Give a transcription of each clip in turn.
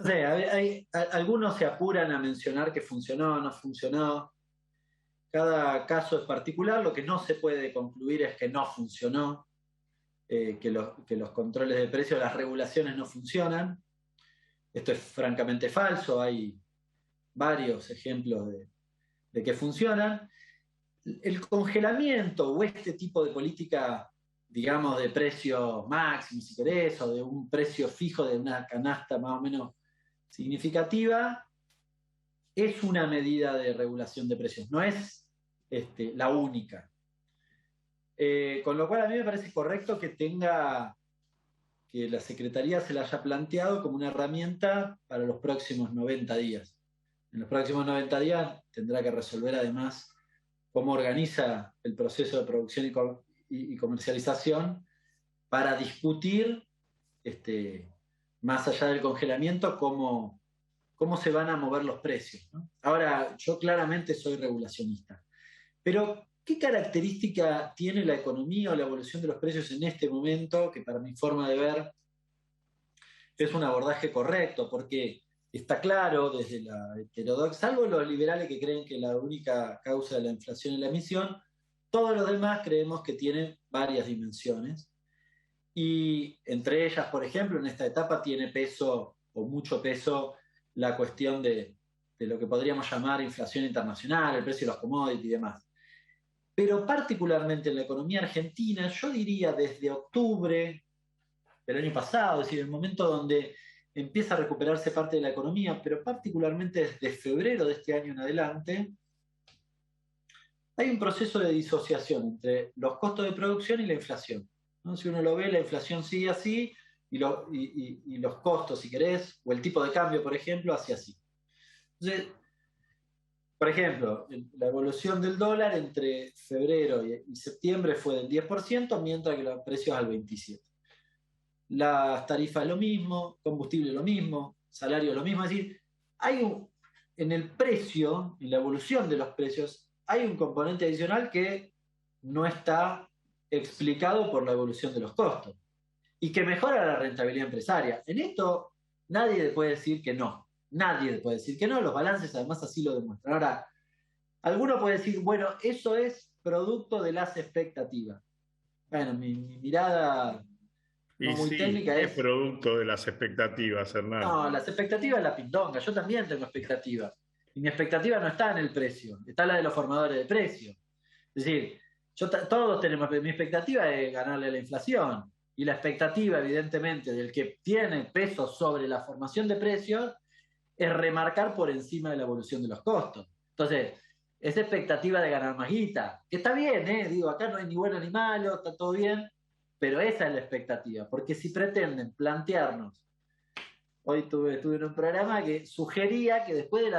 sé, algunos se apuran a mencionar que funcionó o no funcionó. Cada caso es particular. Lo que no se puede concluir es que no funcionó, que los controles de precios, las regulaciones no funcionan. Esto es francamente falso. Hay varios ejemplos de que funcionan. El congelamiento o este tipo de política, digamos, de precio máximo, si querés, o de un precio fijo de una canasta más o menos significativa, es una medida de regulación de precios, no es la única. Con lo cual a mí me parece correcto que la Secretaría se la haya planteado como una herramienta para los próximos 90 días. En los próximos 90 días tendrá que resolver además cómo organiza el proceso de producción y comercialización para discutir, más allá del congelamiento, cómo se van a mover los precios, ¿no? Ahora, yo claramente soy regulacionista, pero ¿qué característica tiene la economía o la evolución de los precios en este momento, que para mi forma de ver es un abordaje correcto? Porque está claro desde la heterodoxa, salvo los liberales que creen que la única causa de la inflación es la emisión, todos los demás creemos que tienen varias dimensiones. Y entre ellas, por ejemplo, en esta etapa tiene peso o mucho peso la cuestión de lo que podríamos llamar inflación internacional, el precio de los commodities y demás. Pero particularmente en la economía argentina, yo diría desde octubre del año pasado, es decir, el momento donde empieza a recuperarse parte de la economía, pero particularmente desde febrero de este año en adelante, hay un proceso de disociación entre los costos de producción y la inflación, ¿no? Si uno lo ve, la inflación sigue así y los costos, si querés, o el tipo de cambio, por ejemplo, hacia así. Entonces, por ejemplo, la evolución del dólar entre febrero y septiembre fue del 10%, mientras que los precios al 27%. Las tarifas lo mismo, combustible lo mismo, salario lo mismo. Es decir, en el precio, en la evolución de los precios, hay un componente adicional que no está explicado por la evolución de los costos y que mejora la rentabilidad empresaria. En esto nadie le puede decir que no. Nadie le puede decir que no. Los balances además así lo demuestran. Ahora, alguno puede decir, bueno, eso es producto de las expectativas. Bueno, mi mirada no Y muy sí, técnica es es, producto de las expectativas, Hernán. no, las expectativas es la pindonga. Yo también tengo expectativas. Y mi expectativa no está en el precio, está la de los formadores de precios. Es decir, todos tenemos, mi expectativa es ganarle a la inflación. Y la expectativa, evidentemente, del que tiene peso sobre la formación de precios es remarcar por encima de la evolución de los costos. Entonces, esa expectativa de ganar más guita, que está bien, ¿eh? Digo, acá no hay ni bueno ni malo, está todo bien, pero esa es la expectativa. Porque si pretenden plantearnos, hoy estuve en un programa que sugería que después de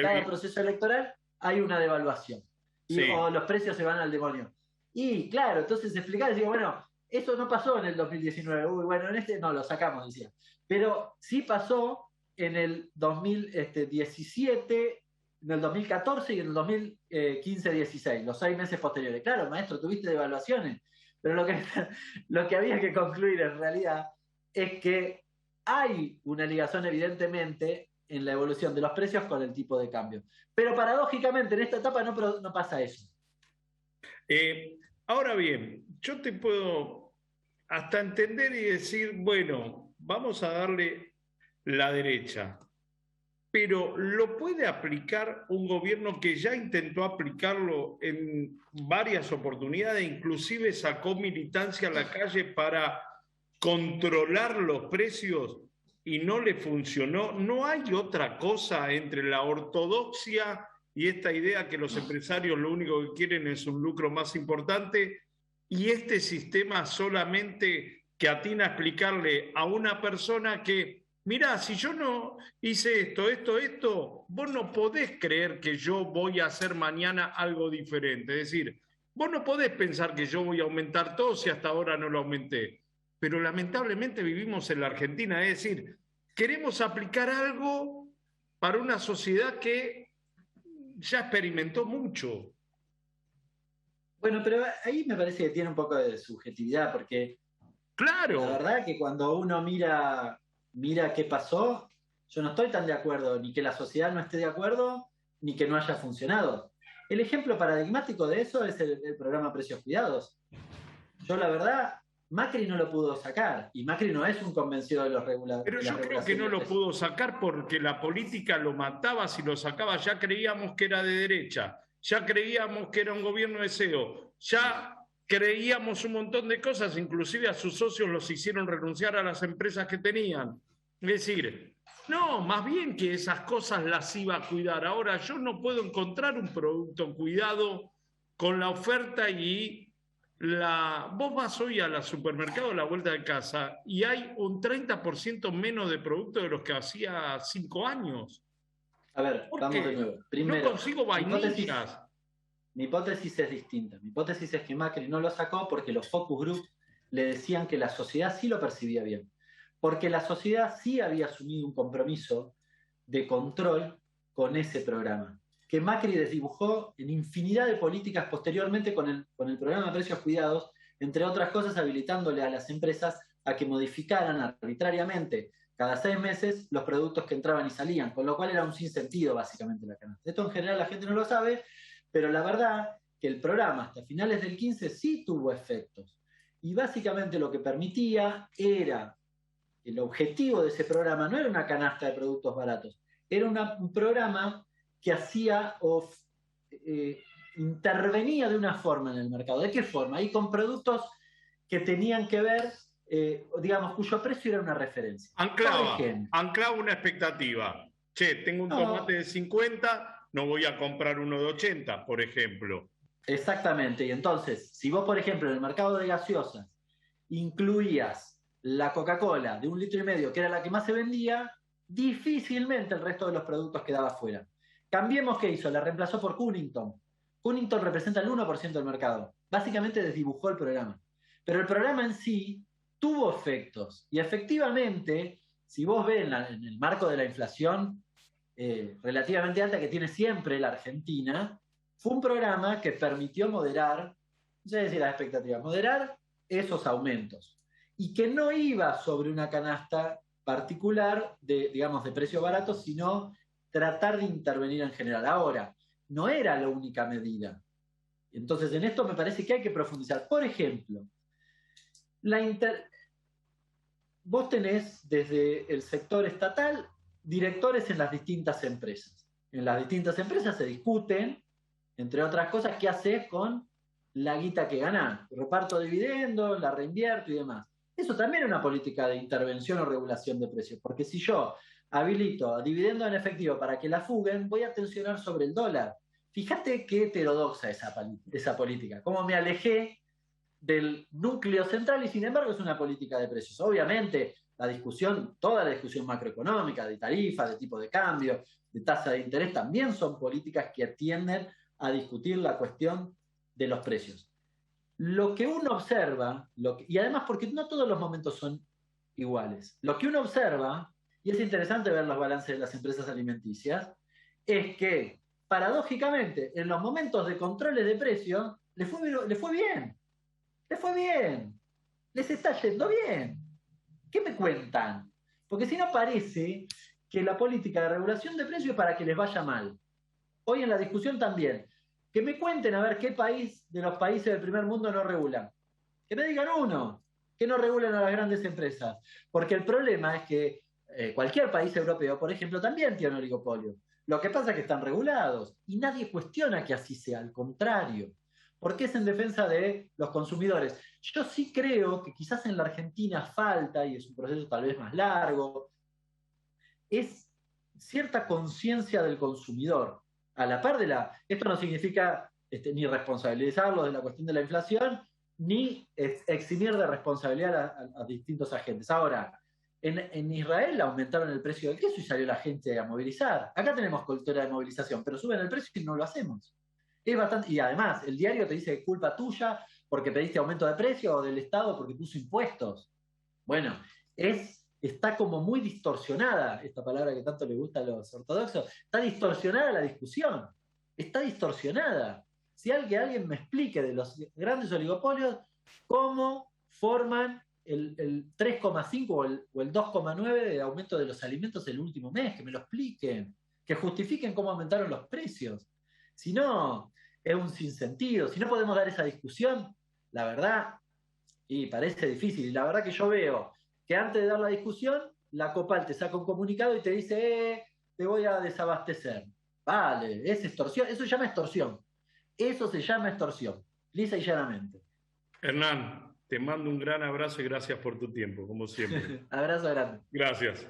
cada El- proceso electoral hay una devaluación o sí, los precios se van al demonio. Y claro, entonces explicaba y decía, bueno, eso no pasó en el 2019. Uy, bueno, en este no lo sacamos, decía. Pero sí pasó en el 2017, en el 2014 y en el 2015-16, los 6 meses posteriores. Claro, maestro, tuviste devaluaciones, pero lo que había que concluir en realidad es que hay una ligación evidentemente en la evolución de los precios con el tipo de cambio. Pero paradójicamente en esta etapa no pasa eso. ahora bien, yo te puedo hasta entender y decir, bueno, vamos a darle la derecha, pero ¿lo puede aplicar un gobierno que ya intentó aplicarlo en varias oportunidades, inclusive sacó militancia a la calle para controlar los precios y no le funcionó? ¿No hay otra cosa entre la ortodoxia y esta idea que los empresarios lo único que quieren es un lucro más importante y este sistema solamente que atina a explicarle a una persona que, mirá, si yo no hice esto, vos no podés creer que yo voy a hacer mañana algo diferente? Es decir, vos no podés pensar que yo voy a aumentar todo si hasta ahora no lo aumenté. Pero lamentablemente vivimos en la Argentina, es decir, queremos aplicar algo para una sociedad que ya experimentó mucho. Bueno, pero ahí me parece que tiene un poco de subjetividad, porque la Claro, verdad que cuando uno mira qué pasó, Yo no estoy tan de acuerdo, ni que la sociedad no esté de acuerdo, ni que no haya funcionado. El ejemplo paradigmático de eso es el programa Precios Cuidados. Yo, la verdad, Macri no lo pudo sacar, y Macri no es un convencido de los reguladores. Pero yo creo que no lo pudo sacar porque la política lo mataba si lo sacaba. Ya creíamos que era de derecha, ya creíamos que era un gobierno de CEO, ya creíamos un montón de cosas, inclusive a sus socios los hicieron renunciar a las empresas que tenían. Es decir, no, más bien que esas cosas las iba a cuidar. Ahora yo no puedo encontrar un producto cuidado con la oferta y vos vas hoy al supermercado a la vuelta de casa y hay un 30% menos de productos de los que hacía 5 años. A ver, vamos de nuevo. Primero, no consigo vainillas. Mi hipótesis es distinta. Mi hipótesis es que Macri no lo sacó porque los focus group le decían que la sociedad sí lo percibía bien. Porque la sociedad sí había asumido un compromiso de control con ese programa, que Macri desdibujó en infinidad de políticas posteriormente con el programa de Precios Cuidados, entre otras cosas habilitándole a las empresas a que modificaran arbitrariamente cada 6 meses los productos que entraban y salían, con lo cual era un sinsentido básicamente la canasta. Esto en general la gente no lo sabe, pero la verdad que el programa hasta finales del 15 sí tuvo efectos. Y básicamente lo que permitía era, el objetivo de ese programa no era una canasta de productos baratos, era un programa que hacía intervenía de una forma en el mercado. ¿De qué forma? Y con productos que tenían que ver, digamos, cuyo precio era una referencia. Anclaba una expectativa. Che, tengo un tomate de 50, no voy a comprar uno de 80, por ejemplo. Exactamente. Y entonces, si vos, por ejemplo, en el mercado de gaseosas incluías la Coca-Cola de 1,5 litros, que era la que más se vendía, difícilmente el resto de los productos quedaba fuera. Cambiemos qué hizo, la reemplazó por Cunnington. Cunnington representa el 1% del mercado. Básicamente desdibujó el programa. Pero el programa en sí tuvo efectos. Y efectivamente, si vos ves en el marco de la inflación relativamente alta que tiene siempre la Argentina, fue un programa que permitió moderar, no sé decir las expectativas, moderar esos aumentos. Y que no iba sobre una canasta particular de, digamos, de precio barato, sino tratar de intervenir en general. Ahora, no era la única medida. Entonces, en esto me parece que hay que profundizar. Por ejemplo, vos tenés desde el sector estatal directores en las distintas empresas. En las distintas empresas se discuten, entre otras cosas, qué haces con la guita que ganás. Reparto dividendos, la reinvierto y demás. Eso también es una política de intervención o regulación de precios, porque si yo habilito dividendos en efectivo para que la fuguen, voy a tensionar sobre el dólar. Fíjate qué heterodoxa esa política, cómo me alejé del núcleo central y sin embargo es una política de precios. Obviamente toda la discusión macroeconómica, de tarifas, de tipo de cambio, de tasa de interés, también son políticas que tienden a discutir la cuestión de los precios. Lo que uno observa, y además porque no todos los momentos son iguales, lo que uno observa, y es interesante ver los balances de las empresas alimenticias, es que paradójicamente en los momentos de controles de precios le fue bien, les está yendo bien. ¿Qué me cuentan? Porque si no parece que la política de regulación de precios es para que les vaya mal. Hoy en la discusión también. Que me cuenten a ver qué país de los países del primer mundo no regulan. Que me digan uno, que no regulan a las grandes empresas. Porque el problema es que cualquier país europeo, por ejemplo, también tiene un oligopolio. Lo que pasa es que están regulados y nadie cuestiona que así sea, al contrario. Porque es en defensa de los consumidores. Yo sí creo que quizás en la Argentina falta, y es un proceso tal vez más largo, es cierta conciencia del consumidor. A la par esto no significa ni responsabilizarlo de la cuestión de la inflación, ni eximir de responsabilidad a distintos agentes. Ahora, en Israel aumentaron el precio del queso y salió la gente a movilizar. Acá tenemos cultura de movilización, pero suben el precio y no lo hacemos. Es bastante, y además, el diario te dice que es culpa tuya porque pediste aumento de precio o del Estado porque puso impuestos. Bueno, está como muy distorsionada, esta palabra que tanto le gusta a los ortodoxos, está distorsionada la discusión, está distorsionada. Si alguien me explique de los grandes oligopolios cómo forman el 3,5 o el 2,9 de aumento de los alimentos el último mes, que me lo expliquen, que justifiquen cómo aumentaron los precios. Si no, es un sinsentido. Si no podemos dar esa discusión, la verdad, y parece difícil. Y la verdad que yo veo que antes de dar la discusión, la Copal te saca un comunicado y te dice, te voy a desabastecer. Vale, es extorsión. Eso se llama extorsión. Eso se llama extorsión, lisa y llanamente. Hernán, te mando un gran abrazo y gracias por tu tiempo, como siempre. Abrazo grande. Gracias.